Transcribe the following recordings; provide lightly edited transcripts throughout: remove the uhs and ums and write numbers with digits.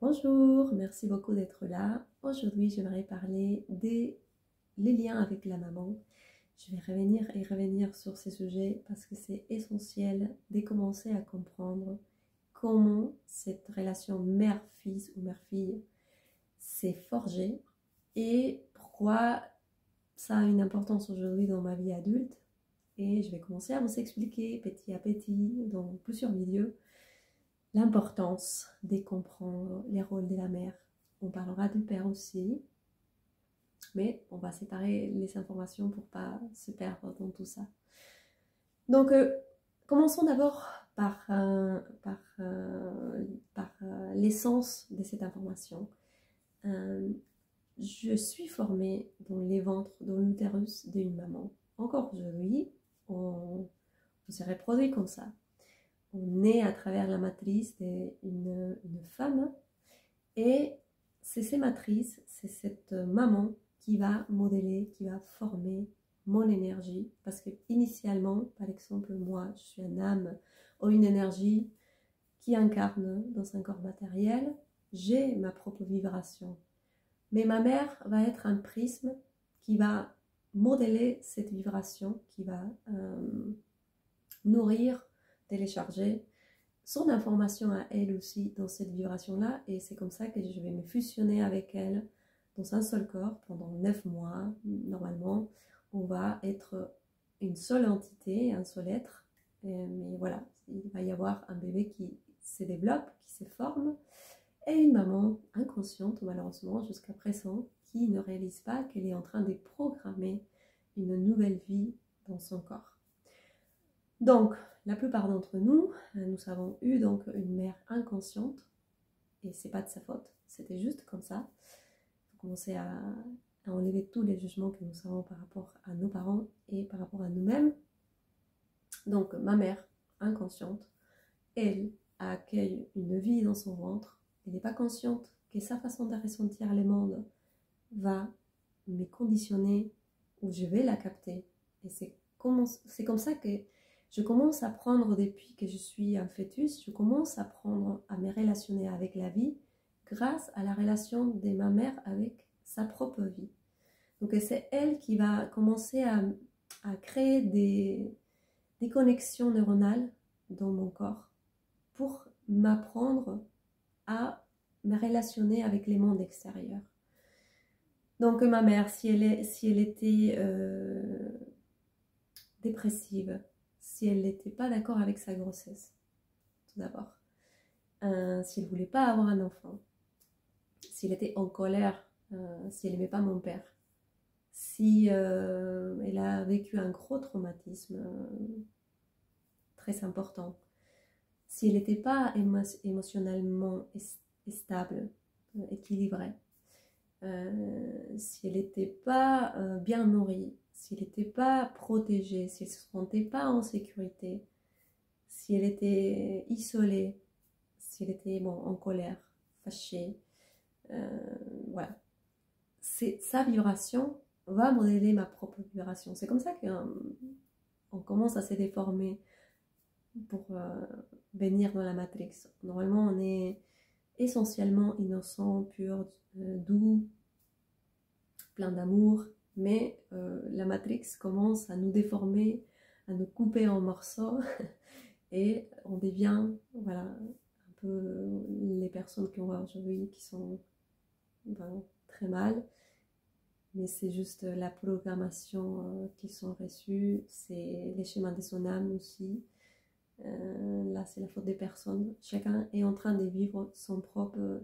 Bonjour, merci beaucoup d'être là. Aujourd'hui, j'aimerais parler des les liens avec la maman. Je vais revenir sur ces sujets parce que c'est essentiel de commencer à comprendre comment cette relation mère-fils ou mère-fille s'est forgée et pourquoi ça a une importance aujourd'hui dans ma vie adulte. Et je vais commencer à vous expliquer petit à petit dans plusieurs vidéos l'importance de comprendre les rôles de la mère. On parlera du père aussi, mais on va séparer les informations pour pas se perdre dans tout ça. Donc, commençons d'abord par l'essence de cette information. Je suis formée dans les ventres, dans l'utérus d'une maman. Encore aujourd'hui, on se reproduit comme ça. On est à travers la matrice d'une femme et c'est ces matrices, c'est cette maman qui va modeler, qui va former mon énergie parce que initialement, par exemple, moi, je suis une âme ou une énergie qui incarne dans un corps matériel, j'ai ma propre vibration. Mais ma mère va être un prisme qui va modeler cette vibration, qui va nourrir, télécharger son information à elle aussi dans cette vibration-là. Et c'est comme ça que je vais me fusionner avec elle dans un seul corps pendant 9 mois. Normalement, on va être une seule entité, un seul être. Mais voilà, il va y avoir un bébé qui se développe, qui se forme, et une maman inconsciente, malheureusement, jusqu'à présent, qui ne réalise pas qu'elle est en train de programmer une nouvelle vie dans son corps. Donc, la plupart d'entre nous, nous avons eu donc une mère inconsciente, et c'est pas de sa faute, c'était juste comme ça. Il faut commencer à enlever tous les jugements que nous avons par rapport à nos parents et par rapport à nous-mêmes. Donc, ma mère inconsciente, elle accueille une vie dans son ventre. Elle n'est pas consciente que sa façon de ressentir le monde va me conditionner ou je vais la capter. Et c'est comme ça que je commence à prendre, depuis que je suis un fœtus, je commence à apprendre à me relationner avec la vie grâce à la relation de ma mère avec sa propre vie. Donc c'est elle qui va commencer à créer des connexions neuronales dans mon corps pour m'apprendre à me relationner avec les mondes extérieurs. Donc ma mère, si elle était dépressive, si elle n'était pas d'accord avec sa grossesse, tout d'abord, si elle ne voulait pas avoir un enfant, si elle était en colère, si elle n'aimait pas mon père, si elle a vécu un gros traumatisme très important, si elle n'était pas émotionnellement stable, équilibrée, si elle n'était pas bien nourrie, si elle n'était pas protégée, si elle ne se sentait pas en sécurité, si elle était isolée, si elle était en colère, fâchée, voilà. Sa vibration va modeler ma propre vibration. C'est comme ça qu'on commence à se déformer pour venir dans la matrix. Normalement, on est essentiellement innocent, pur, doux, plein d'amour, mais la matrix commence à nous déformer, à nous couper en morceaux et on devient, voilà, un peu les personnes qu'on voit aujourd'hui qui sont très mal, mais c'est juste la programmation qui sont reçues, c'est les schémas de son âme aussi. Là, c'est la faute des personnes. Chacun est en train de vivre son propre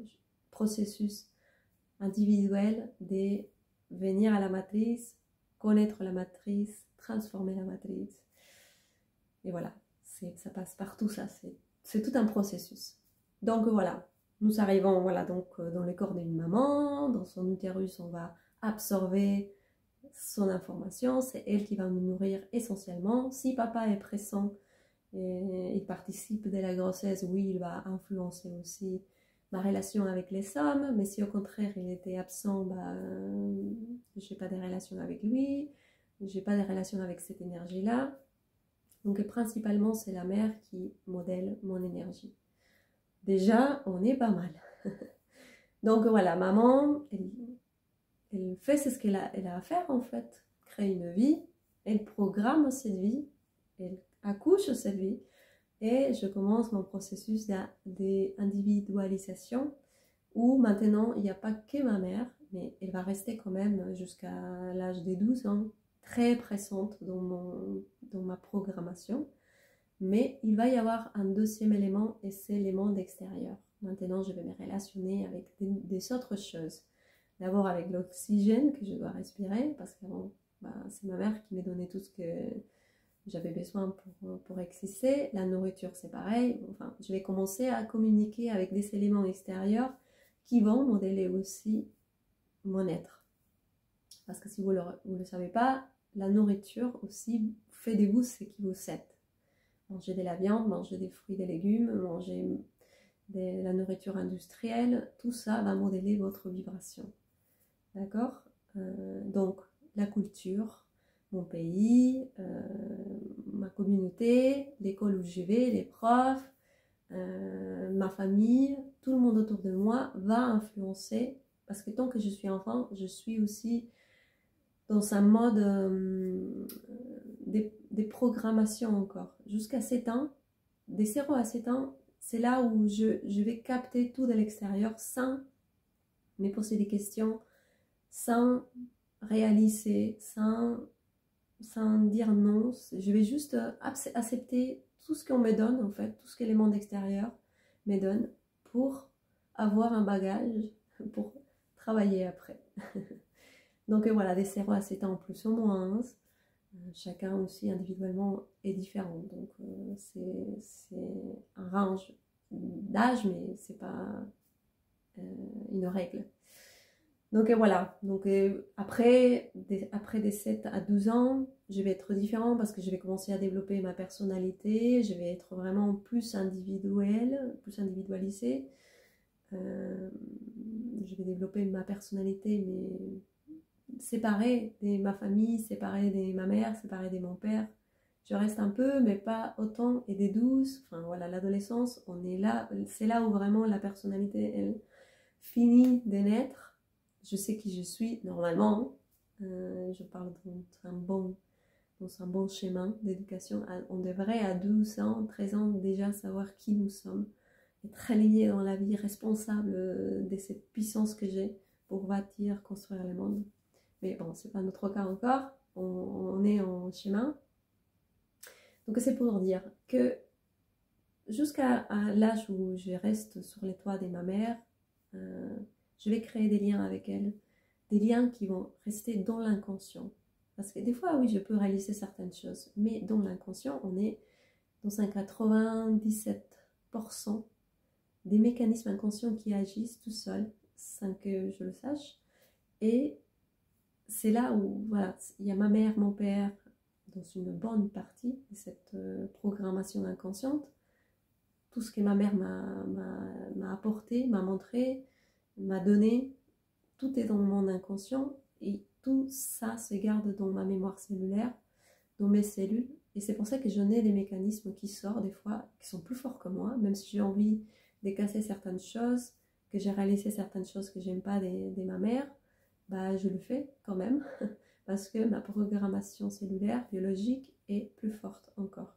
processus individuel de venir à la matrice, connaître la matrice, transformer la matrice. Et voilà, ça passe par tout ça. C'est tout un processus. Donc voilà, nous arrivons donc, dans le corps d'une maman, dans son utérus, on va absorber son information, c'est elle qui va nous nourrir essentiellement. Si papa est présent, et il participe de la grossesse, oui, il va influencer aussi ma relation avec les hommes, mais si au contraire il était absent, je n'ai pas de relation avec lui, je n'ai pas de relation avec cette énergie-là. Donc principalement, c'est la mère qui modèle mon énergie. Déjà, on est pas mal. Donc voilà, maman, elle fait ce qu'elle a à faire en fait, crée une vie, elle programme cette vie, elle accouche cette vie, et je commence mon processus d'individualisation où maintenant il n'y a pas que ma mère, mais elle va rester quand même jusqu'à l'âge des 12 ans, très présente dans ma programmation. Mais il va y avoir un deuxième élément et c'est les mondes extérieurs. Maintenant, je vais me relationner avec des autres choses. D'abord avec l'oxygène que je dois respirer, parce que c'est ma mère qui m'a donné tout ce que j'avais besoin pour exister. La nourriture, c'est pareil. Enfin, je vais commencer à communiquer avec des éléments extérieurs qui vont modeler aussi mon être. Parce que si vous ne le savez pas, la nourriture aussi fait de vous ce qui vous êtes. Manger de la viande, manger des fruits, des légumes, manger de la nourriture industrielle, tout ça va modeler votre vibration. D'accord? Donc, la culture, mon pays, ma communauté, l'école où je vais, les profs, ma famille, tout le monde autour de moi va influencer. Parce que tant que je suis enfant, je suis aussi dans un mode des programmations encore. Jusqu'à 7 ans, des 0 à 7 ans, c'est là où je vais capter tout de l'extérieur sans me poser des questions, sans réaliser, sans dire non. Je vais juste accepter tout ce qu'on me donne, en fait, tout ce que les mondes extérieurs me donnent pour avoir un bagage, pour travailler après. Donc voilà, des 0 à 7 ans plus ou moins. Chacun aussi individuellement est différent. Donc c'est un range d'âge, mais c'est pas une règle. Donc voilà, donc après des 7 à 12 ans, je vais être différent parce que je vais commencer à développer ma personnalité, je vais être vraiment plus individuelle, plus individualisée. Je vais développer ma personnalité, mais séparée de ma famille, séparée de ma mère, séparée de mon père. Je reste un peu, mais pas autant, et des 12, enfin voilà, l'adolescence, on est là, c'est là où vraiment la personnalité, elle finit de naître. Je sais qui je suis, normalement, je parle dans un bon schéma d'éducation. On devrait à 12 ans, 13 ans déjà savoir qui nous sommes, être aligné dans la vie, responsable de cette puissance que j'ai pour bâtir, construire le monde. Mais bon, c'est pas notre cas encore, on est en chemin. Donc c'est pour dire que jusqu'à l'âge où je reste sur les toits de ma mère, je vais créer des liens avec elle, des liens qui vont rester dans l'inconscient. Parce que des fois, oui, je peux réaliser certaines choses, mais dans l'inconscient, on est dans un 97% des mécanismes inconscients qui agissent tout seuls, sans que je le sache. Et c'est là où, voilà, il y a ma mère, mon père, dans une bonne partie de cette programmation inconsciente. Tout ce que ma mère m'a apporté, m'a montré, m'a donné, tout est dans le monde inconscient et tout ça se garde dans ma mémoire cellulaire, dans mes cellules. Et c'est pour ça que je n'ai des mécanismes qui sortent des fois, qui sont plus forts que moi, même si j'ai envie de casser certaines choses, que j'ai réalisé certaines choses que j'aime pas de ma mère, bah je le fais quand même, parce que ma programmation cellulaire, biologique est plus forte encore.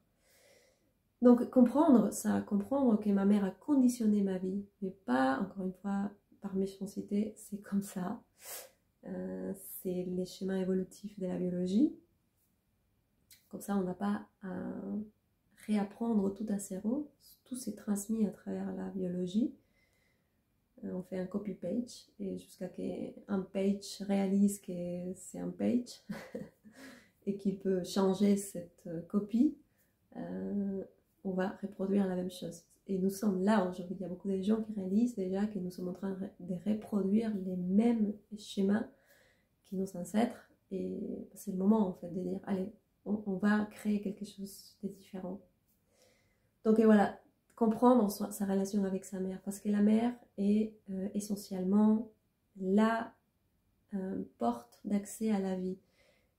Donc comprendre ça, comprendre que ma mère a conditionné ma vie, mais pas, encore une fois, par méchanceté, c'est comme ça. C'est les schémas évolutifs de la biologie. Comme ça, on n'a pas à réapprendre tout à zéro. Tout s'est transmis à travers la biologie. On fait un copy-page et jusqu'à qu'un page réalise que c'est un page et qu'il peut changer cette copie, on va reproduire la même chose. Et nous sommes là aujourd'hui. Il y a beaucoup de gens qui réalisent déjà que nous sommes en train de reproduire les mêmes schémas que nos ancêtres. Et c'est le moment en fait de dire, allez, on va créer quelque chose de différent. Donc et voilà, comprendre sa relation avec sa mère. Parce que la mère est essentiellement la porte d'accès à la vie.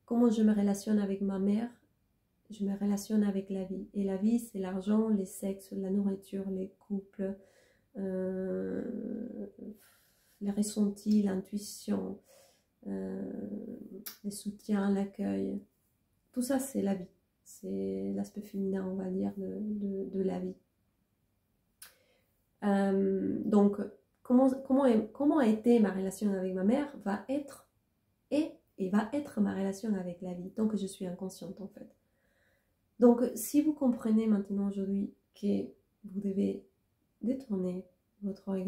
Comment je me relationne avec ma mère? Je me relationne avec la vie. Et la vie, c'est l'argent, les sexes, la nourriture, les couples, les ressentis, l'intuition, les soutiens, l'accueil. Tout ça, c'est la vie. C'est l'aspect féminin, on va dire, de la vie. Donc, comment a été ma relation avec ma mère va être et va être ma relation avec la vie, tant que je suis inconsciente en fait. Donc, si vous comprenez maintenant aujourd'hui que vous devez détourner votre regard